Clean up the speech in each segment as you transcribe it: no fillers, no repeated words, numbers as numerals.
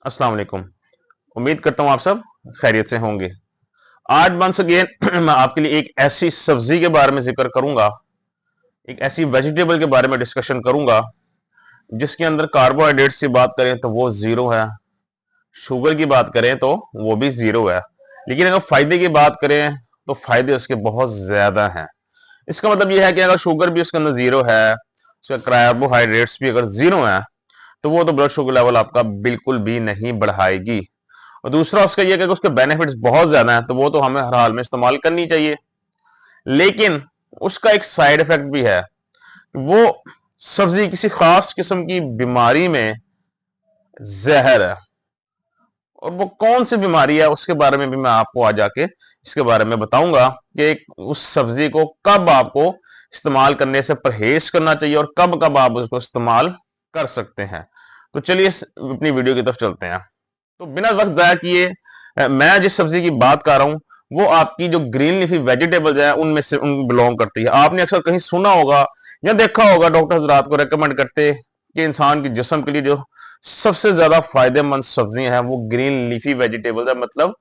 अस्सलाम वालेकुम। उम्मीद करता हूँ आप सब खैरियत से होंगे। आज वंस अगेन मैं आपके लिए एक ऐसी सब्जी के बारे में जिक्र करूंगा, एक ऐसी वेजिटेबल के बारे में डिस्कशन करूंगा जिसके अंदर कार्बोहाइड्रेट्स की बात करें तो वो जीरो है, शुगर की बात करें तो वो भी जीरो है। लेकिन अगर फायदे की बात करें तो फायदे उसके बहुत ज्यादा हैं। इसका मतलब यह है कि अगर शुगर भी उसके अंदर जीरो है, उसका कार्बोहाइड्रेट्स भी अगर जीरो है, तो वो तो ब्लड शुगर लेवल आपका बिल्कुल भी नहीं बढ़ाएगी। और दूसरा उसका यह कि उसके बेनिफिट्स बहुत ज्यादा हैं, तो वो तो हमें हर हाल में इस्तेमाल करनी चाहिए। लेकिन उसका एक साइड इफेक्ट भी है। वो सब्जी किसी खास किस्म की बीमारी में जहर है, और वो कौन सी बीमारी है उसके बारे में भी मैं आपको आज आके इसके बारे में बताऊंगा कि उस सब्जी को कब आपको इस्तेमाल करने से परहेज करना चाहिए और कब कब आप उसको इस्तेमाल कर सकते हैं। तो चलिए अपनी वीडियो की तरफ चलते हैं। तो बिना वक्त जाया किए मैं जिस सब्जी की बात कर रहा हूं वो आपकी जो ग्रीन लीफी वेजिटेबल्स है उनमें से उन बिलोंग करती है। आपने अक्सर कहीं सुना होगा या देखा होगा डॉक्टर हजरात को रेकमेंड करते कि इंसान के जिस्म के लिए जो सबसे ज्यादा फायदेमंद सब्जियां हैं वो ग्रीन लीफी वेजिटेबल्स है, मतलब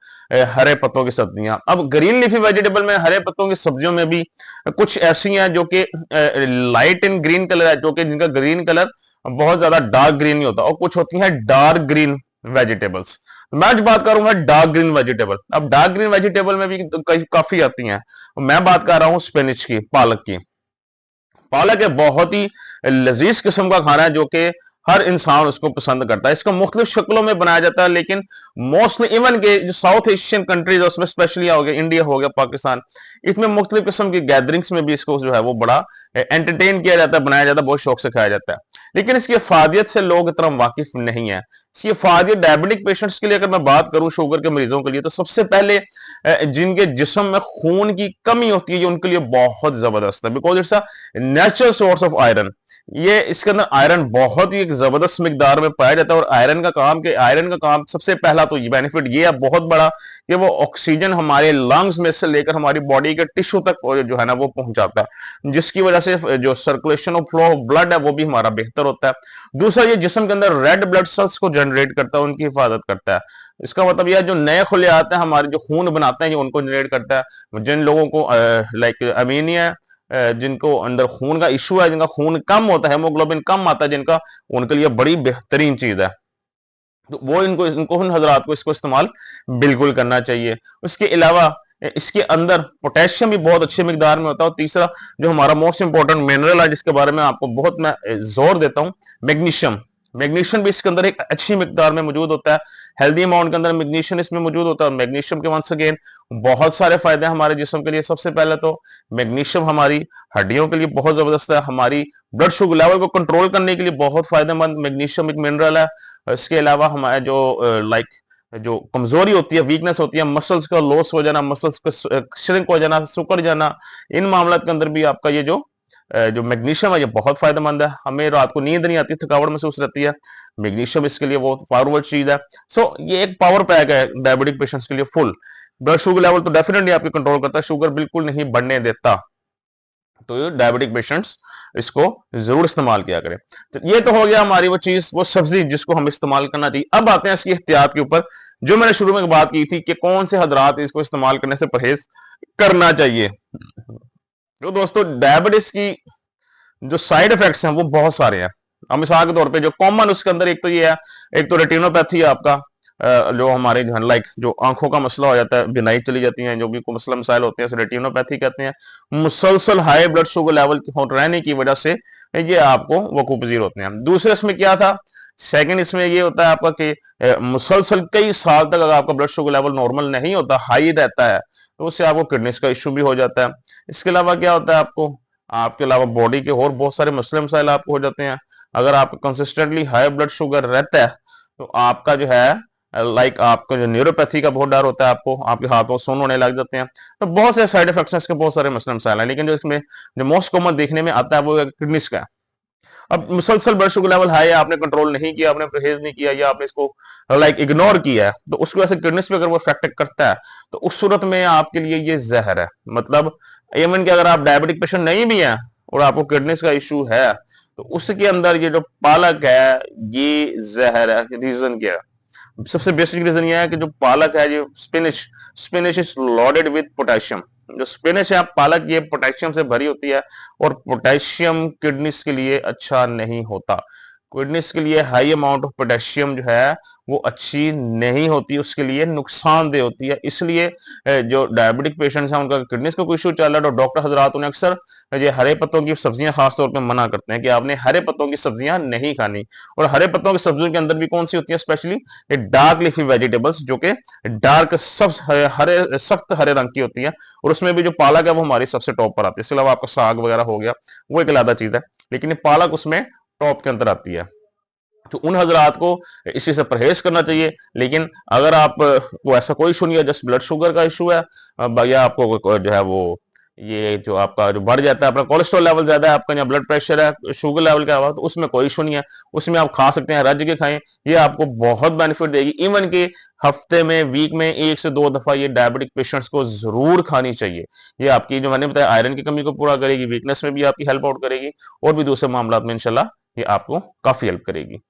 हरे पत्तों की सब्जियां। अब ग्रीन लीफी वेजिटेबल में हरे पत्तों की सब्जियों में भी कुछ ऐसी हैं जो कि लाइट इन ग्रीन कलर है, जो कि जिनका ग्रीन कलर बहुत ज्यादा डार्क ग्रीन नहीं होता, और कुछ होती है डार्क ग्रीन वेजिटेबल्स। तो मैं आज बात करूंगा डार्क ग्रीन वेजिटेबल। अब डार्क ग्रीन वेजिटेबल में भी तो काफी आती हैं। मैं बात कर रहा हूं स्पिनिच की, पालक की। पालक एक बहुत ही लजीज किस्म का खाना है जो कि हर इंसान उसको पसंद करता है। इसको मुख्तलिफ शक्लों में बनाया जाता है, लेकिन मोस्टली इवन के जो साउथ एशियन कंट्रीज है उसमें स्पेशली हो गया इंडिया, हो गया पाकिस्तान, इसमें मुख्तलिफ किस्म की गैदरिंग्स में भी इसको जो है वो बड़ा एंटरटेन किया जाता है, बनाया जाता है, बहुत शौक से खाया जाता है। लेकिन इसकी अफादियत से लोग इतना वाकिफ नहीं है। इसकी अफादियत डायबिटिक पेशेंट्स के लिए अगर मैं बात करूं, शुगर के मरीजों के लिए, तो सबसे पहले जिनके जिस्म में खून की कमी होती है ये उनके लिए बहुत जबरदस्त है, because it's a natural source of iron. ये इसके अंदर आयरन बहुत ही एक जबरदस्त मिकदार में पाया जाता है। और आयरन का काम सबसे पहला तो ये बेनिफिट ये है बहुत बड़ा कि वो ऑक्सीजन हमारे लंग्स में से लेकर हमारी बॉडी के टिश्यू तक जो है ना वो पहुंचाता है, जिसकी वजह से जो circulation of flow of blood है वो भी हमारा बेहतर होता है। दूसरा, ये जिस्म के अंदर रेड ब्लड सेल्स को जनरेट करता है, उनकी हिफाजत करता है। इसका मतलब यह जो नए खुलियात हैं हमारे जो खून बनाते हैं ये उनको जनरेट करता है। जिन लोगों को लाइक अमीनिया, जिनको अंदर खून का इशू है, जिनका खून कम होता है, हेमोग्लोबिन कम आता है जिनका, उनके लिए बड़ी बेहतरीन चीज है। तो वो इनको उन हजरात को इसको इस्तेमाल बिल्कुल करना चाहिए। उसके अलावा इसके अंदर पोटेशियम भी बहुत अच्छी मिकदार में होता है। और तीसरा जो हमारा मोस्ट इंपॉर्टेंट मिनरल है जिसके बारे में आपको बहुत मैं जोर देता हूं, मैग्नीशियम। मैग्नीशियम भी इसके अंदर एक अच्छी मिकदार में मौजूद होता है। हेल्दी अमाउंट के अंदर मैग्नीशियम इसमें मौजूद होता है। मैग्नीशियम के वंस अगेन बहुत सारे फायदे हैं हमारे जिस्म के लिए। सबसे पहले तो मैग्नीशियम हमारी हड्डियों के लिए बहुत जबरदस्त है। हमारी ब्लड शुगर लेवल को कंट्रोल करने के लिए बहुत फायदेमंद मैग्नीशियम एक मिनरल है। इसके अलावा हमारे जो लाइक जो कमजोरी होती है, वीकनेस होती है, मसल्स का लॉस हो जाना, मसल्स का श्रिंक हो जाना, सुकर जाना, इन मामलों के अंदर भी आपका ये जो मैग्नीशियम है ये बहुत फायदेमंद है। हमें रात को नींद नहीं आती, थकावट महसूस रहती है, मैग्नीशियम इसके लिए बहुत फॉरवर्ड चीज है। सो ये एक पावर पैक है डायबिटिक पेशेंट्स के लिए फुल। ब्लड शुगर लेवल तो डेफिनेटली आपकी कंट्रोल करता है, शुगर बिल्कुल नहीं बढ़ने देता। तो ये डायबिटिक पेशेंट्स इसको जरूर इस्तेमाल किया करें। तो ये तो हो गया हमारी वो चीज, वो सब्जी जिसको हम इस्तेमाल करना चाहिए। अब आते हैं इसकी एहतियात के ऊपर, जो मैंने शुरू में बात की थी कि कौन से हजरात इसको इस्तेमाल करने से परहेज करना चाहिए। तो दोस्तों, डायबिटीज की जो साइड इफेक्ट्स हैं वो बहुत सारे हैं। हम मिसाल के तौर पे जो कॉमन उसके अंदर एक तो ये है, एक तो रेटिनोपैथी है आपका, जो हमारे जो है लाइक जो आंखों का मसला हो जाता है, बिनाई चली जाती है, जो भी कोई मसला मसाइल होते हैं रेटिनोपैथी कहते हैं। मुसलसल हाई ब्लड शुगर लेवल रहने की वजह से ये आपको वकूफ पजीर होते हैं। दूसरे इसमें क्या था, सेकंड इसमें ये होता है आपका कि मुसलसल कई साल तक अगर आपका ब्लड शुगर लेवल नॉर्मल नहीं होता, हाई रहता है, तो उससे आपको किडनीज का इश्यू भी हो जाता है। इसके अलावा क्या होता है आपको, आपके अलावा बॉडी के और बहुत सारे मसले मसाइल आपको हो जाते हैं। अगर आपको कंसिस्टेंटली हाई ब्लड शुगर रहता है तो आपका जो है लाइक आपको जो न्यूरोपैथी का बहुत डर होता है, आपको आपके हाथों सुन्न होने लग जाते हैं। तो बहुत सारे साइड इफेक्ट्स हैं इसके, बहुत सारे मसले मसाइल हैं। लेकिन जो इसमें जो मोस्ट कॉमन देखने में आता है वो किडनीज का है। अब मुसलसल ब्लड शुगर लेवल हाई है, आपने कंट्रोल नहीं किया, आपने परहेज नहीं किया, या आपने इसको लाइक इग्नोर किया है, तो उसकी वजह से किडनीज पे अगर वो इफेक्ट करता है तो उस सूरत में आपके लिए ये जहर है। मतलब इवन कि अगर आप डायबिटिक पेशेंट नहीं भी हैं और आपको किडनीज का इशू है, तो उसके अंदर ये जो पालक है ये जहर है। रीजन क्या है, सबसे बेसिक रीजन यह है कि जो पालक है, जो spinach, spinach is loaded with potassium. जो स्पिनिच है पालक, ये पोटेशियम से भरी होती है, और पोटेशियम किडनीज के लिए अच्छा नहीं होता। किडनीज के लिए हाई अमाउंट ऑफ पोटेशियम जो है वो अच्छी नहीं होती, उसके लिए नुकसानदेह होती है। इसलिए जो डायबिटिक पेशेंट्स हैं उनका किडनीज का कोई इशू चल रहा है तो डॉक्टर हजरात उन्हें अक्सर ये हरे पत्तों की सब्जियां खासतौर पर मना करते हैं कि आपने हरे पत्तों की सब्जियां नहीं खानी। और हरे पत्तों की सब्जियों के अंदर भी कौन सी होती है, स्पेशली ये डार्क लीफी वेजिटेबल्स, जो कि डार्क सब हरे सख्त हरे रंग की होती है, और उसमें भी जो पालक है वो हमारी सबसे टॉप पर आती है। इसके अलावा आपका साग वगैरह हो गया, वो एक अलग चीज है, लेकिन ये पालक उसमें टॉप के अंदर आती है। तो उन हजरात को इस चीज से परहेज करना चाहिए। लेकिन अगर आप को ऐसा कोई इशू नहीं है, जस्ट ब्लड शुगर का इशू है, या आपको जो है वो ये जो आपका जो बढ़ जाता है, अपना कोलेस्ट्रॉल लेवल ज्यादा है आपका, या ब्लड प्रेशर है, शुगर लेवल का है, तो उसमें कोई इशू नहीं है, उसमें आप खा सकते हैं, रज के खाएं, ये आपको बहुत बेनिफिट देगी। इवन के हफ्ते में, वीक में 1 से 2 दफा ये डायबिटिक पेशेंट्स को जरूर खानी चाहिए। ये आपकी जो मैंने बताया आयरन की कमी को पूरा करेगी, वीकनेस में भी आपकी हेल्प आउट करेगी, और भी दूसरे मामला में इंशाल्लाह ये आपको काफी हेल्प करेगी।